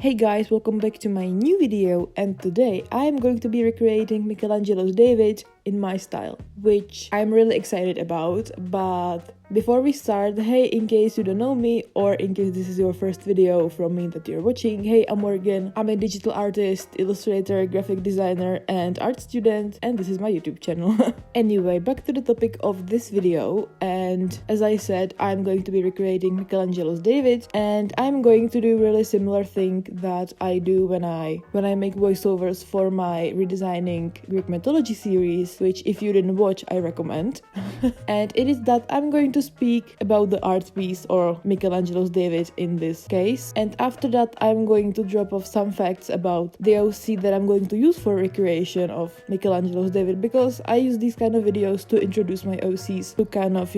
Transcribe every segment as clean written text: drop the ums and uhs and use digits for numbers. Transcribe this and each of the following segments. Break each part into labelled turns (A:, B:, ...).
A: Hey guys, welcome back to my new video, and today I'm going to be recreating Michelangelo's David in my style, which I'm really excited about. But before we start, hey, in case you don't know me or in case this is your first video from me that you're watching, hey, I'm Morgan. I'm a digital artist, illustrator, graphic designer and art student, and this is my YouTube channel. Anyway, back to the topic of this video, and as I said, I'm going to be recreating Michelangelo's David, and I'm going to do really similar thing that I do when I make voiceovers for my redesigning Greek mythology series, which if you didn't watch, I recommend. And it is that I'm going to speak about the art piece or Michelangelo's David in this case, and after that I'm going to drop off some facts about the OC that I'm going to use for recreation of Michelangelo's David, because I use these kind of videos to introduce my OCs, to kind of,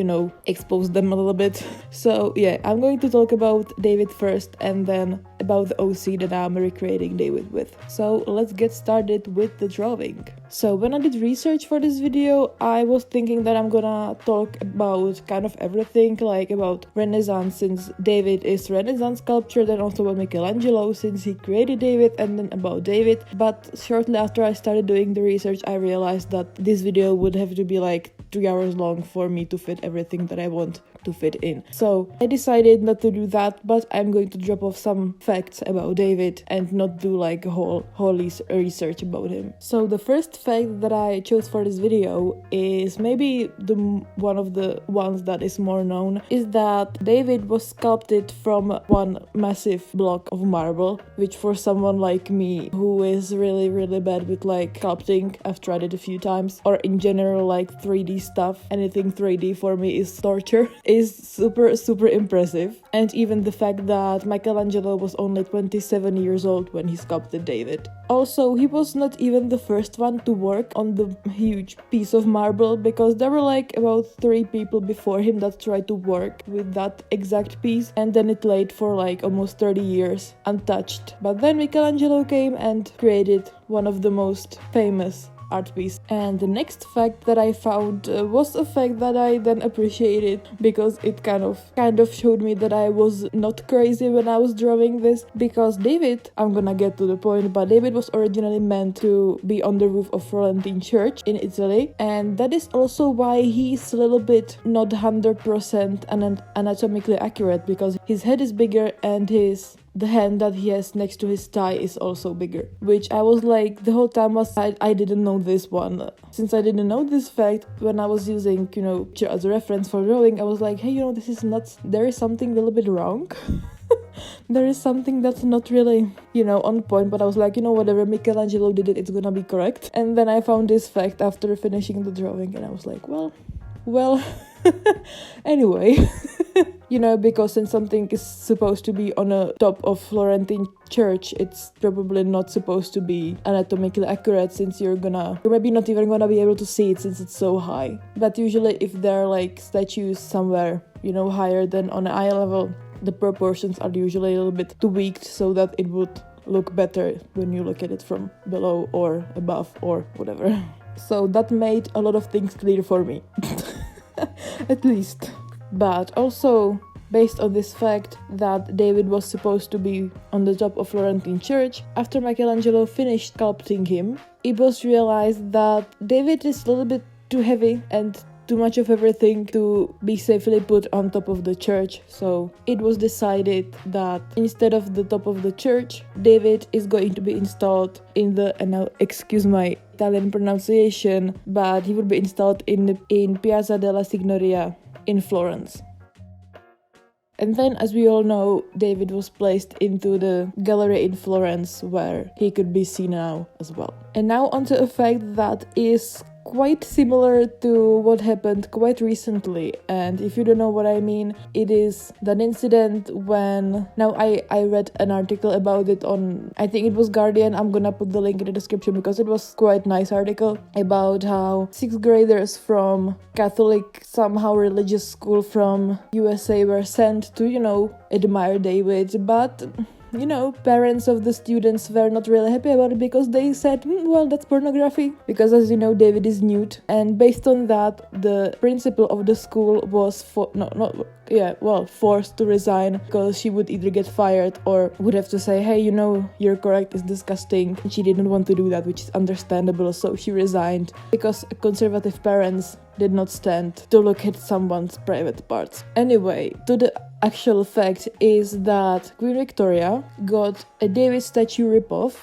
A: expose them a little bit. So yeah, I'm going to talk about David first and then about the OC that I'm recreating David with. So let's get started with the drawing. So when I did research for this video, I was thinking that I'm gonna talk about kind of everything, like about Renaissance, since David is Renaissance sculpture, then also about Michelangelo since he created David, and then about David. But shortly after I started doing the research, I realized that this video would have to be like 3 hours long for me to fit everything that I want to fit in. So I decided not to do that, but I'm going to drop off some facts about David and not do like a whole research about him. So the first fact that I chose for this video is maybe one of the ones that is more known, is that David was sculpted from one massive block of marble, which for someone like me who is really bad with like sculpting, I've tried it a few times, or in general like 3D stuff, anything 3D for me is torture, is super impressive. And even the fact that Michelangelo was only 27 years old when he sculpted David. Also, he was not even the first one to work on the huge piece of marble, because there were like about 3 people before him that tried to work with that exact piece, and then it laid for like almost 30 years untouched. But then Michelangelo came and created one of the most famous art piece. And the next fact that I found was a fact that I then appreciated, because it kind of showed me that I was not crazy when I was drawing this, because David, I'm gonna get to the point, but David was originally meant to be on the roof of Florentine church in Italy, and that is also why he's a little bit not 100% anatomically accurate, because his head is bigger and the hand that he has next to his thigh is also bigger, which I was like, the whole time I didn't know this one. Since I didn't know this fact, when I was using, as a reference for drawing, I was like, hey, this is nuts. There is something a little bit wrong. There is something that's not really, on point, but I was like, whatever, Michelangelo did it, it's gonna be correct. And then I found this fact after finishing the drawing, and I was like, well, anyway. Because since something is supposed to be on a top of Florentine church, it's probably not supposed to be anatomically accurate, since you're maybe not even gonna be able to see it since it's so high. But usually if there are like statues somewhere, higher than on eye level, the proportions are usually a little bit tweaked so that it would look better when you look at it from below or above or whatever. So that made a lot of things clear for me. At least. But also, based on this fact that David was supposed to be on the top of Florentine church, after Michelangelo finished sculpting him, it was realized that David is a little bit too heavy and too much of everything to be safely put on top of the church. So it was decided that instead of the top of the church, David is going to be installed in the, and now excuse my Italian pronunciation, but he would be installed in Piazza della Signoria in Florence. And then, as we all know, David was placed into the gallery in Florence, where he could be seen now as well. And now onto a fact that is quite similar to what happened quite recently, and if you don't know what I mean, it is that incident when, now I read an article about it on, I think it was Guardian. I'm gonna put the link in the description because it was quite nice article about how 6th graders from Catholic, somehow religious school from USA were sent to, admire David, but parents of the students were not really happy about it because they said, well, that's pornography. Because as you know, David is nude. And based on that, the principal of the school was forced to resign because she would either get fired or would have to say, hey, you're correct, it's disgusting. And she didn't want to do that, which is understandable, so she resigned because conservative parents did not stand to look at someone's private parts. Anyway, to the actual fact is that Queen Victoria got a David statue ripoff.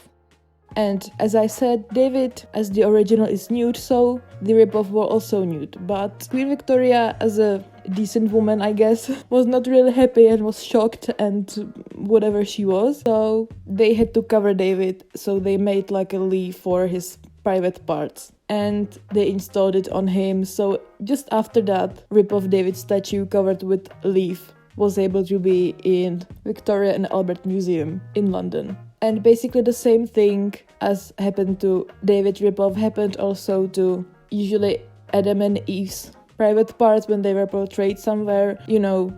A: And as I said, David as the original is nude, so the ripoff was also nude. But Queen Victoria, as a decent woman, I guess, was not really happy and was shocked and whatever she was. So they had to cover David, so they made like a leaf for his private parts. And they installed it on him. So just after that, ripoff David statue covered with leaf was able to be in Victoria and Albert Museum in London. And basically the same thing as happened to David ripoff happened also to usually Adam and Eve's private parts when they were portrayed somewhere,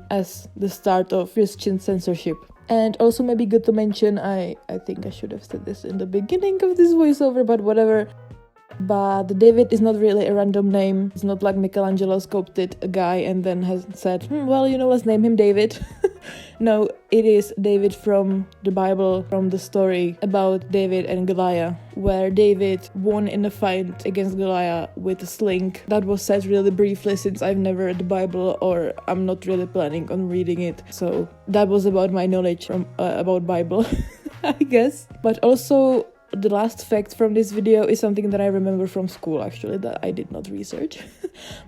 A: as the start of Christian censorship. And also maybe good to mention, I think I should have said this in the beginning of this voiceover, but whatever. But David is not really a random name. It's not like Michelangelo sculpted a guy and then has said, let's name him David. No, it is David from the Bible, from the story about David and Goliath, where David won in a fight against Goliath with a sling. That was said really briefly since I've never read the Bible or I'm not really planning on reading it. So that was about my knowledge about Bible, I guess. But also, the last fact from this video is something that I remember from school, actually, that I did not research.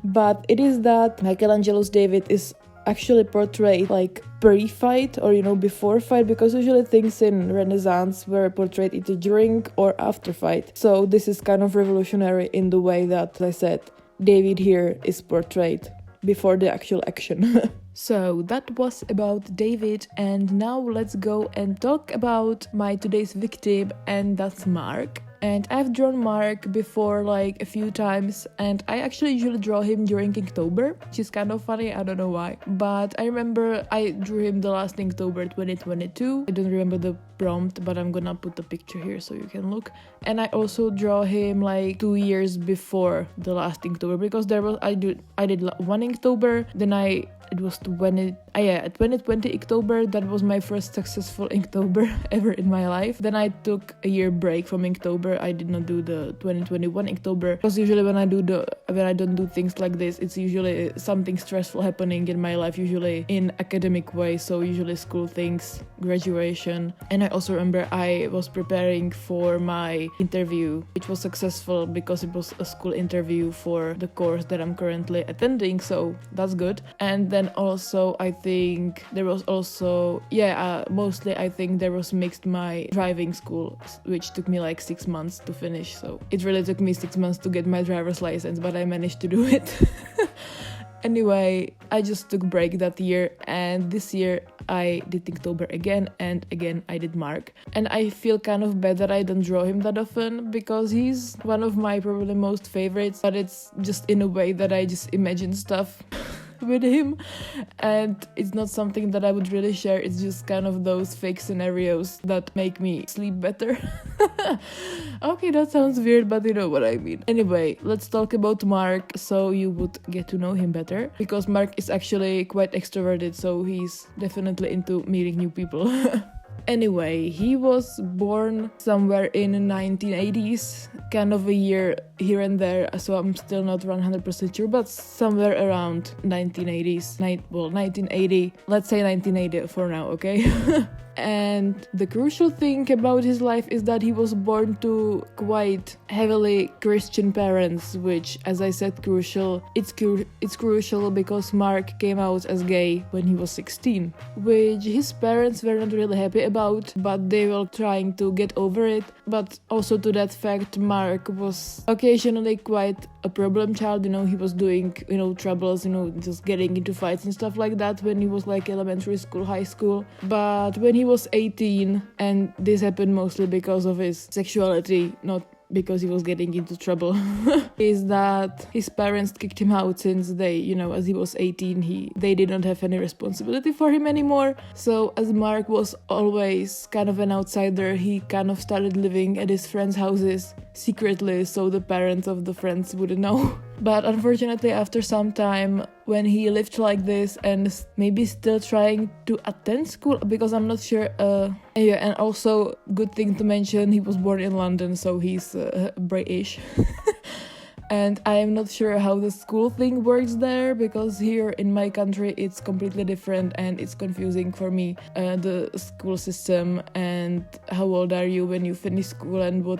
A: But it is that Michelangelo's David is actually portrayed like pre-fight or, before fight, because usually things in Renaissance were portrayed either during or after fight. So this is kind of revolutionary in the way that, as I said, David here is portrayed before the actual action. So that was about David, and now let's go and talk about my today's victim, and that's Mark. And I've drawn Mark before like a few times, and I actually usually draw him during Inktober, which is kind of funny, I don't know why. But I remember I drew him the last Inktober 2022. I don't remember the prompt, but I'm gonna put the picture here so you can look. And I also draw him like 2 years before the last Inktober, because I did one Inktober, then it was 2020 Inktober. That was my first successful Inktober ever in my life. Then I took a year break from Inktober. I did not do the 2021 Inktober, because usually when I don't do things like this, it's usually something stressful happening in my life, usually in academic way, so usually school things, graduation. And I also remember I was preparing for my interview, which was successful because it was a school interview for the course that I'm currently attending, so that's good. And then also I think there was also mostly I think there was mixed my driving school, which took me like 6 months to finish. So it really took me 6 months to get my driver's license, but I managed to do it. Anyway, I just took a break that year, and this year I did Inktober again, and again I did Mark. And I feel kind of bad that I don't draw him that often, because he's one of my probably most favorites, but it's just in a way that I just imagine stuff with him, and it's not something that I would really share. It's just kind of those fake scenarios that make me sleep better. Okay, that sounds weird, but you know what I mean. Anyway, let's talk about Mark so you would get to know him better, because Mark is actually quite extroverted, so he's definitely into meeting new people. Anyway, he was born somewhere in the 1980s, kind of a year here and there, so I'm still not 100% sure, but somewhere around 1980s, 1980, let's say 1980 for now, okay? And the crucial thing about his life is that he was born to quite heavily Christian parents, which, as I said, crucial. It's crucial because Mark came out as gay when he was 16, which his parents were not really happy about, but they were trying to get over it. But also to that fact, Mark was occasionally quite a problem child, he was doing, troubles, just getting into fights and stuff like that when he was like elementary school, high school. But when he was 18, and this happened mostly because of his sexuality, not because he was getting into trouble, is that his parents kicked him out since they, as he was 18, they did not have any responsibility for him anymore. So as Mark was always kind of an outsider, he kind of started living at his friends' houses secretly, so the parents of the friends wouldn't know. But unfortunately, after some time, when he lived like this and maybe still trying to attend school, because I'm not sure, and also good thing to mention, he was born in London, so he's British. And I am not sure how the school thing works there, because here in my country it's completely different and it's confusing for me, the school system and how old are you when you finish school and what,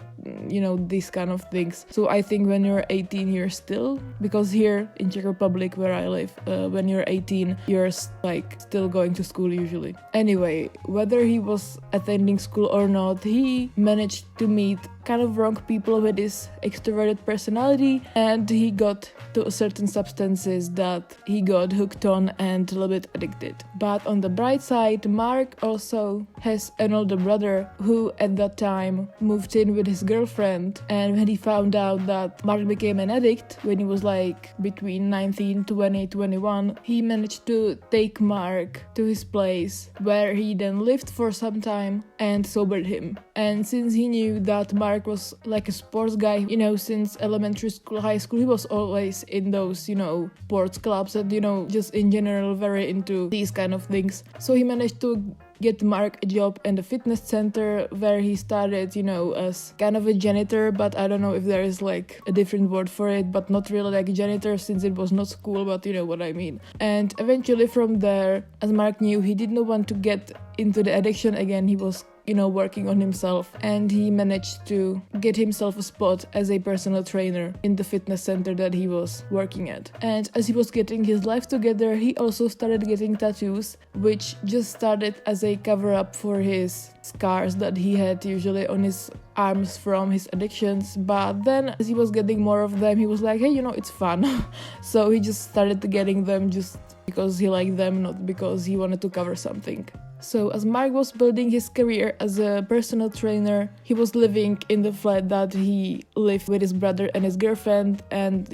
A: these kind of things. So I think when you're 18 you're still, because here in Czech Republic where I live, when you're 18 you're still going to school usually. Anyway, whether he was attending school or not, he managed to meet kind of wrong people with his extroverted personality, and he got to certain substances that he got hooked on and a little bit addicted. But on the bright side, Mark also has an older brother who at that time moved in with his girlfriend, and when he found out that Mark became an addict when he was between 19, 20, 21, he managed to take Mark to his place where he then lived for some time and sobered him. And since he knew that Mark was like a sports guy, since elementary school, high school, he was always in those, sports clubs and, just in general very into these kind of things. So he managed to get Mark a job in the fitness center where he started, as kind of a janitor, but I don't know if there is a different word for it, but not really like a janitor since it was not school, but you know what I mean. And eventually from there, as Mark knew, he did not want to get into the addiction again. He was working on himself, and he managed to get himself a spot as a personal trainer in the fitness center that he was working at. And as he was getting his life together, he also started getting tattoos, which just started as a cover-up for his scars that he had usually on his arms from his addictions. But then as he was getting more of them, he was like, hey, it's fun. So he just started getting them just because he liked them, not because he wanted to cover something. So as Mark was building his career as a personal trainer, he was living in the flat that he lived with his brother and his girlfriend, and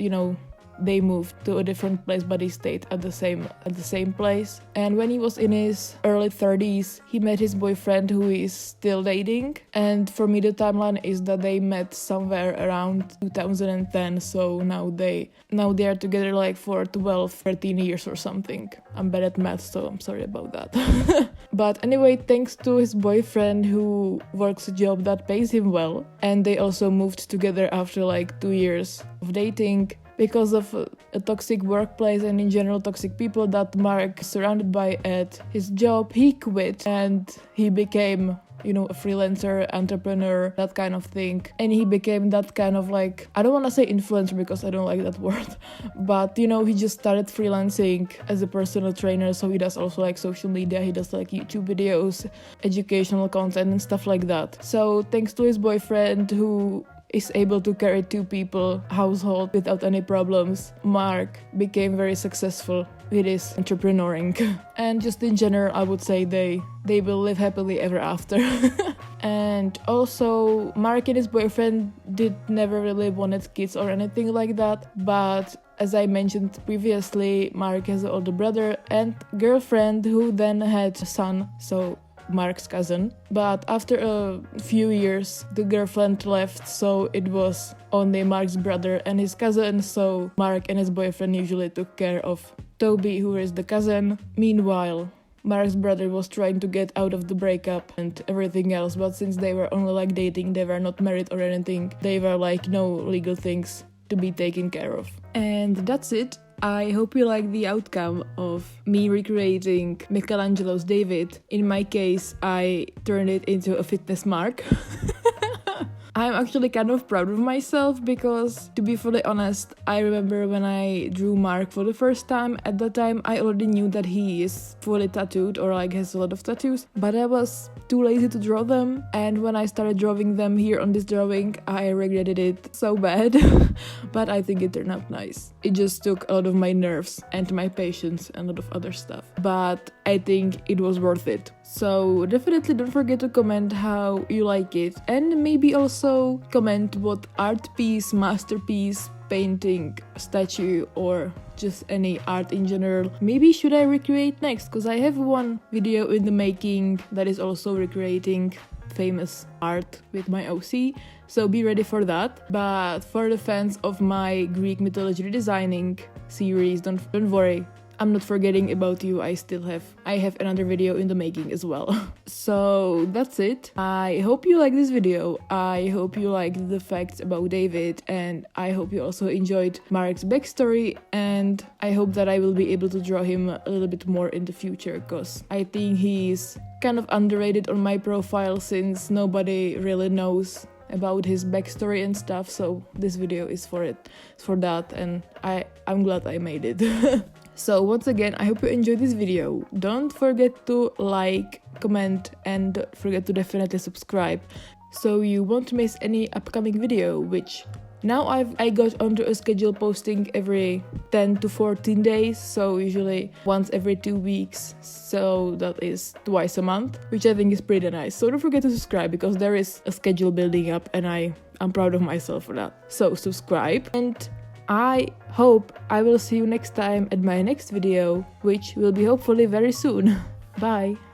A: they moved to a different place, but he stayed at the same place. And when he was in his early 30s, he met his boyfriend, who is still dating. And for me, the timeline is that they met somewhere around 2010. So now they are together for 12, 13 years or something. I'm bad at math, so I'm sorry about that. But anyway, thanks to his boyfriend, who works a job that pays him well, and they also moved together after 2 years of dating. Because of a toxic workplace and in general toxic people that Mark is surrounded by at his job, he quit and he became, a freelancer, entrepreneur, that kind of thing. And he became that kind of I don't want to say influencer because I don't like that word, but he just started freelancing as a personal trainer. So he does also social media, he does YouTube videos, educational content and stuff like that. So thanks to his boyfriend, who is able to carry 2 people household without any problems, Mark became very successful with his entrepreneuring. And just in general, I would say they will live happily ever after. And also, Mark and his boyfriend never really wanted kids or anything like that, but as I mentioned previously, Mark has an older brother and girlfriend who then had a son, so Mark's cousin. But after a few years, the girlfriend left, so it was only Mark's brother and his cousin, so Mark and his boyfriend usually took care of Toby, who is the cousin. Meanwhile, Mark's brother was trying to get out of the breakup and everything else, but since they were only dating, they were not married or anything, they were no legal things to be taken care of. And that's it. I hope you like the outcome of me recreating Michelangelo's David. In my case, I turned it into a fitness Mark. I'm actually kind of proud of myself because, to be fully honest, I remember when I drew Mark for the first time. At that time, I already knew that he is fully tattooed or has a lot of tattoos, but I was too lazy to draw them. And when I started drawing them here on this drawing, I regretted it so bad. But I think it turned out nice. It just took a lot of my nerves and my patience and a lot of other stuff. But I think it was worth it. So definitely don't forget to comment how you like it, and maybe also comment what art piece, masterpiece, painting, statue, or just any art in general maybe should I recreate next, because I have one video in the making that is also recreating famous art with my OC, so be ready for that. But for the fans of my Greek mythology redesigning series, don't worry, I'm not forgetting about you. I have another video in the making as well. So that's it. I hope you like this video. I hope you liked the facts about David, and I hope you also enjoyed Mark's backstory, and I hope that I will be able to draw him a little bit more in the future, because I think he's kind of underrated on my profile since nobody really knows about his backstory and stuff. So this video is for that, and I'm glad I made it. So once again, I hope you enjoyed this video. Don't forget to like, comment, and don't forget to definitely subscribe so you won't miss any upcoming video, which now I got onto a schedule posting every 10 to 14 days, so usually once every 2 weeks, so that is twice a month, which I think is pretty nice. So don't forget to subscribe, because there is a schedule building up, and I'm proud of myself for that. So subscribe, and I hope I will see you next time at my next video, which will be hopefully very soon. Bye!